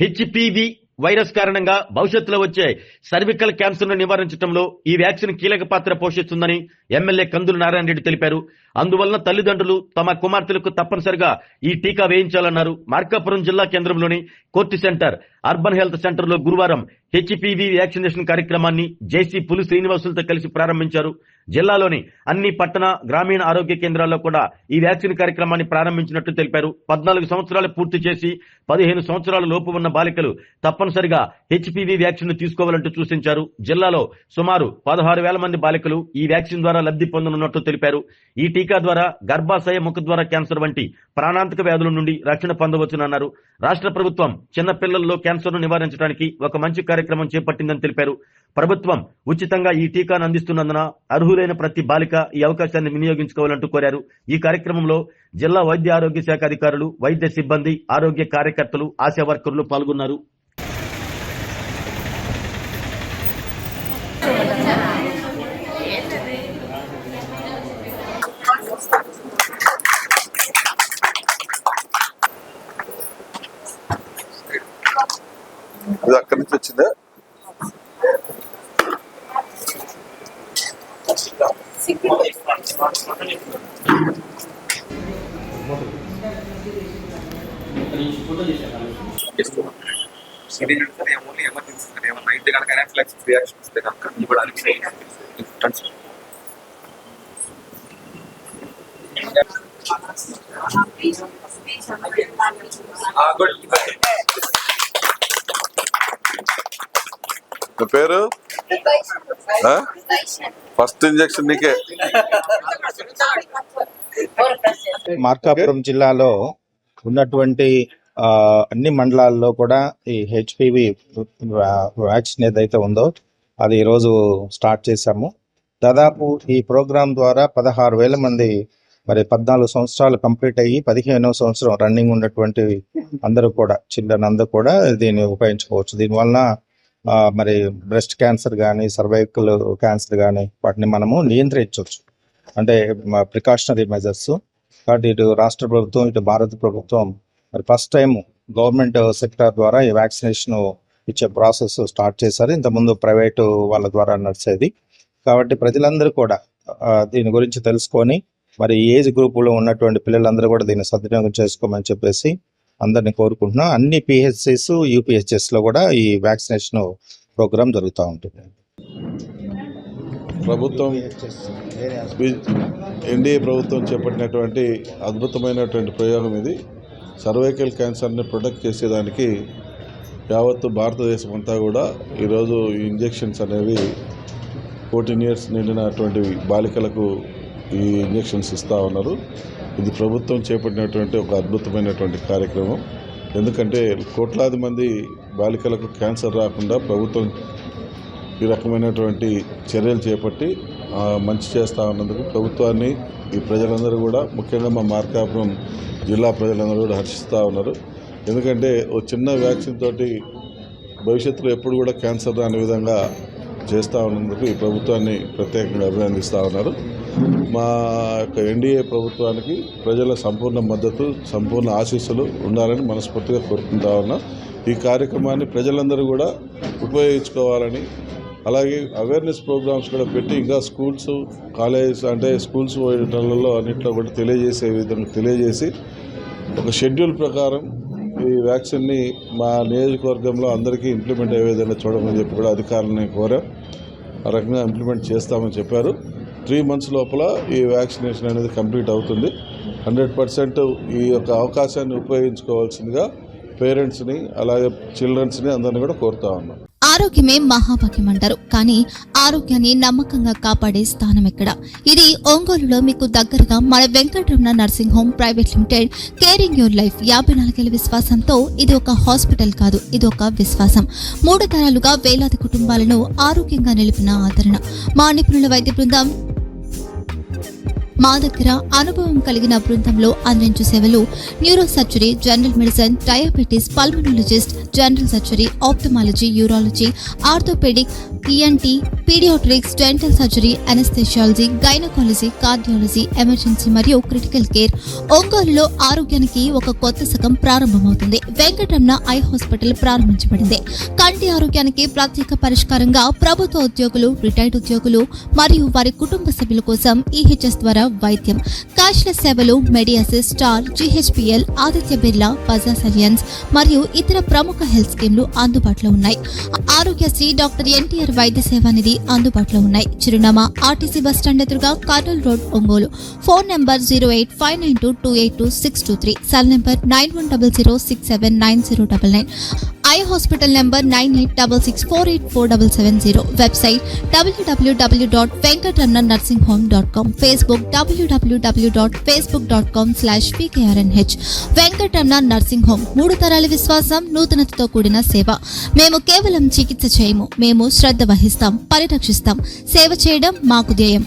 HPV virus కారణంగా భవిష్యత్తులో వచ్చే సర్వికల్ క్యాన్సర్ ను నివారించడంలో ఈ వ్యాక్సిన్ కీలక పాత్ర పోషిస్తుందని ఎమ్మెల్యే కందుల నారాయణ రెడ్డి తెలిపారు. అందువలన తల్లిదండ్రులు తమ కుమార్తెలకు తప్పనిసరిగా ఈ టీకా వేయించాలన్నారు. మార్కాపురం జిల్లా కేంద్రంలోని court centre, urban health centre లో గురువారం హెచ్పివి వ్యాక్సినేషన్ కార్యక్రమాన్ని జేసీ పులి శ్రీనివాసులతో కలిసి ప్రారంభించారు. జిల్లాలోని అన్ని పట్టణ, గ్రామీణ ఆరోగ్య కేంద్రాల్లో కూడా ఈ వ్యాక్సిన్ కార్యక్రమాన్ని ప్రారంభించినట్టు తెలిపారు. 14 సంవత్సరాలు పూర్తి చేసి 15 సంవత్సరాల లోపు ఉన్న బాలికలు తప్పనిసరిగా హెచ్పివి వ్యాక్సిన్ తీసుకోవాలంటూ సూచించారు. జిల్లాలో సుమారు 16,000 మంది బాలికలు ఈ వ్యాక్సిన్ ద్వారా లబ్ధి పొందనున్నట్టు తెలిపారు. ఈ టీకా ద్వారా గర్భాశయ, ముఖద్వార క్యాన్సర్ వంటి ప్రాణాంతక వ్యాధుల నుండి రక్షణ పొందవచ్చునన్నారు. రాష్ట్ర ప్రభుత్వం చిన్న పిల్లల్లో క్యాన్సర్ ను నివారించడానికి ఒక మంచి కార్యక్రమం చేపట్టిందని తెలిపారు. ప్రభుత్వం ఉచితంగా ఈ టీకాను అందిస్తున్నందున అర్హులైన ప్రతి బాలిక ఈ అవకాశాన్ని వినియోగించుకోవాలంటూ కోరారు. ఈ కార్యక్రమంలో జిల్లా వైద్య ఆరోగ్య శాఖ అధికారులు, వైద్య సిబ్బంది, ఆరోగ్య కార్యకర్తలు, ఆశా వర్కర్లు పాల్గొన్నారు. ఇది అక్కడి నుంచి వచ్చిందా? ఓన్లీ ఎమర్జెన్సీ ఏమన్నా అయితే కనుక అనాఫిలాక్సిస్ రియాక్షన్ వస్తే కనుక ఇవ్వడానికి పేరు ఫస్ట్ ఇంజెక్షన్ నీకే. మార్కాపురం జిల్లాలో ఉన్నటువంటి అన్ని మండలాల్లో కూడా ఈ హెచ్పివి వ్యాక్సిన్ ఏదైతే ఉందో అది ఈరోజు స్టార్ట్ చేశాము. దాదాపు ఈ ప్రోగ్రాం ద్వారా 16,000 మంది, మరి 14 సంవత్సరాలు కంప్లీట్ అయ్యి 15వ సంవత్సరం రన్నింగ్ ఉన్నటువంటి అందరూ కూడా, చిల్డ్రన్ అందరూ కూడా దీన్ని ఉపయోగించుకోవచ్చు. దీనివలన మరి బ్రెస్ట్ క్యాన్సర్ కానీ, సర్వైకల్ క్యాన్సర్ కానీ వాటిని మనము నియంత్రించవచ్చు. అంటే ప్రికాషనరీ మెజర్స్. కాబట్టి ఇటు రాష్ట్ర ప్రభుత్వం, ఇటు భారత ప్రభుత్వం మరి ఫస్ట్ టైం గవర్నమెంట్ సెక్టర్ ద్వారా ఈ వ్యాక్సినేషన్ ఇచ్చే ప్రాసెస్ స్టార్ట్ చేశారు. ఇంతకుముందు ప్రైవేటు వాళ్ళ ద్వారా నడిచేది. కాబట్టి ప్రజలందరూ కూడా దీని గురించి తెలుసుకొని మరి ఏజ్ గ్రూపులో ఉన్నటువంటి పిల్లలందరూ కూడా దీన్ని సద్వినియోగం చేసుకోమని చెప్పేసి అందరినీ కోరుకుంటున్నాం. అన్ని పిహెచ్సిస్, యూపీహెచ్ఎస్ లో కూడా ఈ వ్యాక్సినేషన్ ప్రోగ్రామ్ జరుగుతూ ఉంటుంది. ప్రభుత్వం, ఎన్డీఏ ప్రభుత్వం చేపట్టినటువంటి అద్భుతమైనటువంటి ప్రయోగం ఇది. సర్వైకల్ క్యాన్సర్ని ప్రొటెక్ట్ చేసేదానికి యావత్తు భారతదేశం అంతా కూడా ఈరోజు ఈ ఇంజెక్షన్స్ అనేవి 14 years నిండినటువంటి బాలికలకు ఈ ఇంజెక్షన్స్ ఇస్తూ ఉన్నారు. ఇది ప్రభుత్వం చేపట్టినటువంటి ఒక అద్భుతమైనటువంటి కార్యక్రమం. ఎందుకంటే కోట్లాది మంది బాలికలకు క్యాన్సర్ రాకుండా ప్రభుత్వం ఈ రకమైనటువంటి చర్యలు చేపట్టి మంచి చేస్తూ ఉన్నందుకు ప్రభుత్వాన్ని, ఈ ప్రజలందరూ కూడా, ముఖ్యంగా మా మార్కాపురం జిల్లా ప్రజలందరూ కూడా హర్షిస్తూ ఉన్నారు. ఎందుకంటే ఓ చిన్న వ్యాక్సిన్ తోటి భవిష్యత్తులో ఎప్పుడు కూడా క్యాన్సర్ రాని విధంగా చేస్తూ ఉన్నందుకు ఈ ప్రభుత్వాన్ని ప్రత్యేకంగా అభినందిస్తూ ఉన్నారు. మా యొక్క ఎన్డీఏ ప్రభుత్వానికి ప్రజల సంపూర్ణ మద్దతు, సంపూర్ణ ఆశీస్సులు ఉండాలని మనస్ఫూర్తిగా కోరుకుంటా ఉన్నా. ఈ కార్యక్రమాన్ని ప్రజలందరూ కూడా ఉపయోగించుకోవాలని, అలాగే అవేర్నెస్ ప్రోగ్రామ్స్ కూడా పెట్టి ఇంకా స్కూల్స్, కాలేజెస్, అంటే స్కూల్స్ పోయేటల్లో అన్నింటిలో కూడా తెలియజేసే విధంగా తెలియజేసి ఒక షెడ్యూల్ ప్రకారం ఈ వ్యాక్సిన్ని మా నియోజకవర్గంలో అందరికీ ఇంప్లిమెంట్ అయ్యే విధంగా చూడమని చెప్పి కూడా అధికారులని కోరాం. ఆ రకంగా ఇంప్లిమెంట్ చేస్తామని చెప్పారు. 3 months లోపల ఈ వ్యాక్సినేషన్ అనేది కంప్లీట్ అవుతుంది. 100% ఈ యొక్క అవకాశాన్ని ఉపయోగించుకోవాల్సిందిగా పేరెంట్స్ని, అలాగే చిల్డ్రన్స్ని అందరినీ కూడా కోరుతా ఉన్నాం. ఆరోగ్యమే మహాభాగ్యం అంటారు. కానీ ఆరోగ్యాన్ని నమ్మకంగా కాపాడే స్థానం ఎక్కడ? ఇది ఒంగోలులో మీకు దగ్గరగా మన Venkataramana nursing home private limited. Caring your life 54 ఏళ్ల విశ్వాసంతో ఇది ఒక హాస్పిటల్ కాదు, ఇది ఒక విశ్వాసం. 3 తరాలుగా వేలాది కుటుంబాలను ఆరోగ్యంగా నిలిపిన ఆదరణ. మా నిపుణుల వైద్య బృందం మా దగ్గర అనుభవం కలిగిన బృందంలో అందించే సేవలు neuro surgery, general medicine, diabetes, pulmonologist, general surgery, ophthalmology, urology, orthopaedic, ENT, paediatrics, dental surgery, anaesthesiology, gynaecology, cardiology, emergency మరియు క్రిటికల్ కేర్. ఒంగోలులో ఆరోగ్యానికి ఒక కొత్త శకం ప్రారంభమవుతుంది. వెంకటరమణ ఐ హాస్పిటల్ ప్రారంభించబడింది. కంటి ఆరోగ్యానికి ప్రత్యేక పరిష్కారంగా ప్రభుత్వ ఉద్యోగులు, రిటైర్డ్ ఉద్యోగులు మరియు వారి కుటుంబ సభ్యుల కోసం ఈహెచ్ఎస్ ద్వారా వైద్యం, క్యాష్లెస్ సేవలు, మెడియాసిస్, స్టార్, జీహెచ్పిఎల్, ఆదిత్య బిర్లా, బజాజ్ అలియన్స్ మరియు ఇతర ప్రముఖ హెల్త్ స్కీమ్లు అందుబాటులో ఉన్నాయి. ఆరోగ్యశ్రీ, డాక్టర్ ఎన్టీఆర్ వైద్య సేవా నిధి అందుబాటులో ఉన్నాయి. చిరునామా ఆర్టీసీ బస్టాండ్ ఎదురుగా, Kurnool road, Ongole. Phone number 08592282623, cell number 9100679099, eye hospital number 9866484770, website www.venkatramannursing.com, Facebook www.facebook.com/vkrnh. Venkataramana nursing home, 3 తరాల విశ్వాసం, నూతనతతో కూడిన సేవ. మేము కేవలం చికిత్స చేయము, మేము శ్రద్ధ వహిస్తాం, పరిరక్షిస్తాం. సేవ చేయడం మాకు ధ్యేయం.